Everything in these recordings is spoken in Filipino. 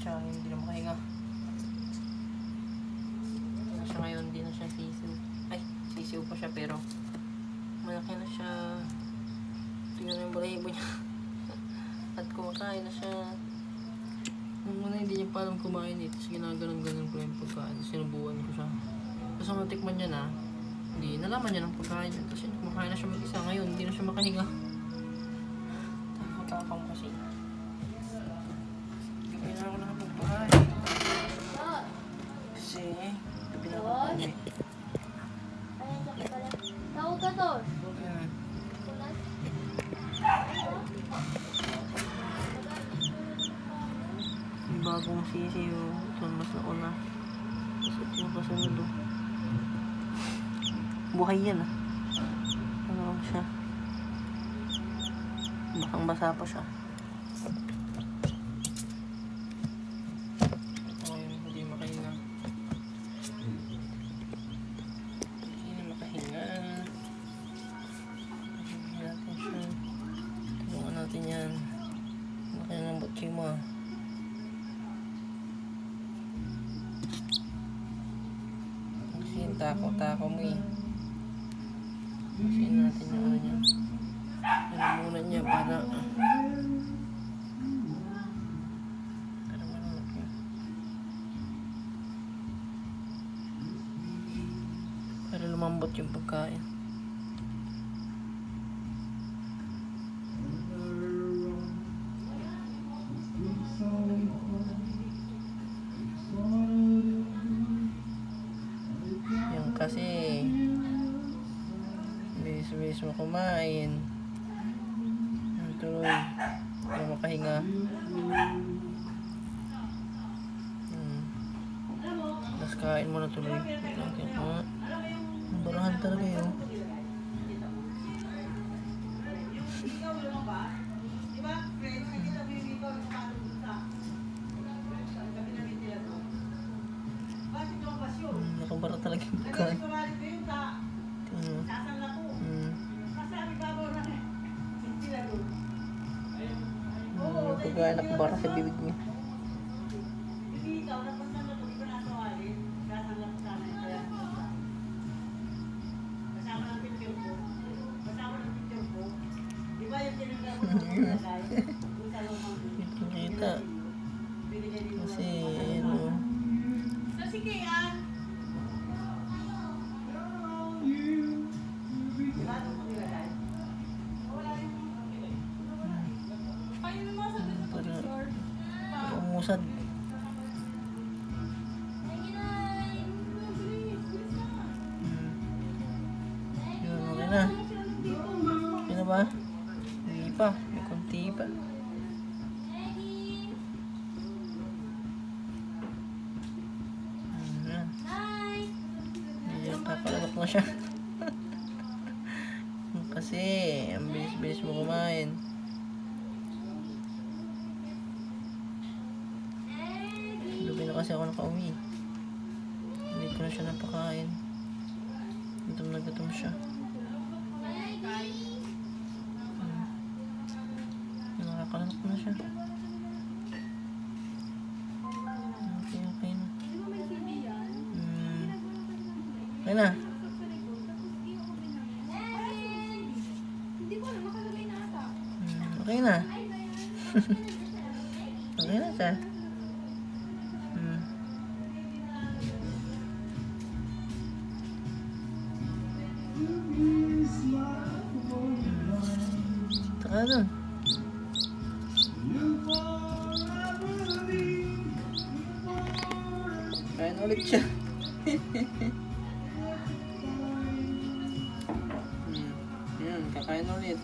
siya, hindi na makahinga. Ano siya ngayon, hindi na siya sisiw. Ay, sisiw pa siya pero malaki na siya. Tingnan na yung balahibo niya. At kumakain na siya. Nung muna hindi niya pa alam kumain eh. Tapos ginaganon-ganon ko yung pagkain. Sinubuan ko siya. Tapos nung natikman niya na, hindi nalaman niya ng pagkain niya. Tapos kumakain na siya mag-isa. Ngayon, hindi na siya makahinga. Takot-takot kasi. Gabi na ako nakapagpakain. Kasi, gabi na ako kami. Tawag ka to. Yung bagong sisiyo, ito mas nauna. Tapos ito yung kasunod. Buhay yan ah. Ano lang siya. Bakang basa pa siya. Ngayon, hindi makahinga. Hindi makahinga. Hindi natin siya. Tulungan natin yan. Laki na ng butsi mo ah. Kasi tako-tako mo eh. Kasi natin yung ano niya. Ano muna niya para manulog niya. Para lumambot yung pagkain. Yung kasi bilis mo kumain. Tuloy. Para makahinga. Tapos kain mo na tuloy. Barahan talaga yun. Nakabara talaga yung pagkain. Pagkain nakabara sa bibig niya. Kita. Kasi ano. Para umusad. Yun, okay na. Okay na ba? Hindi pa. May konti pa. Papalabak na siya. Kasi ang bilis-bilis mo kumain. Gabi na kasi ako nakauwi. Hindi ko na siya napakain. Gutom na gutom siya. Nakakalabak na siya. Okay na. Okay na. Okay na. Okay na siya. Taka doon. Kain ulit siya. Yan, kakain ulit.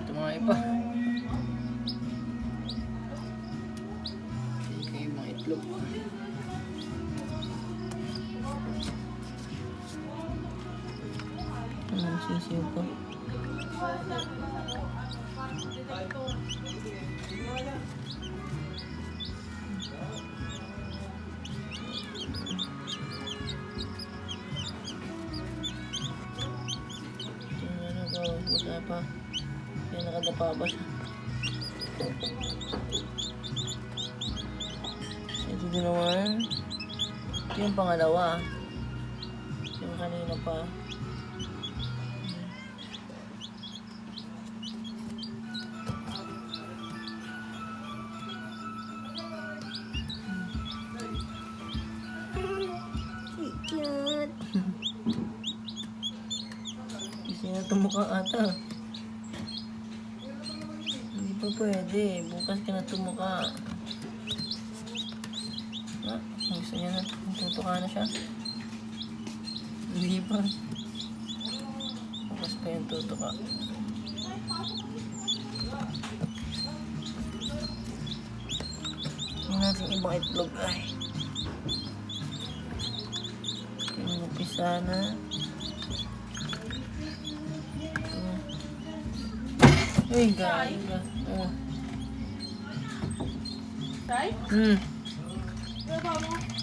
Tumahay pa. Okay, mga itlog. Sisiw pa. Wala pa. Kaya nakadapa ba siya? Ito din naman. Ito yung pangalawa. Yung kanina pa. Cute. Kasi na tumukha ata. Hindi pa pwede. Bukas ka na tumukha. Ah, gusto niya na. Tutuka na siya. Hindi pa. Bukas pa yung tutuka. Hindi natin ibang itlog. Ay. Pinupisa na. Uy, galing ka. Oh. Tay?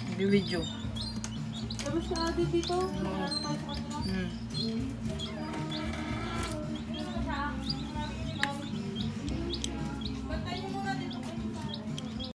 Hindi video. Tapos siya dito. Wala na tayo sa kanila. Bantayan mo muna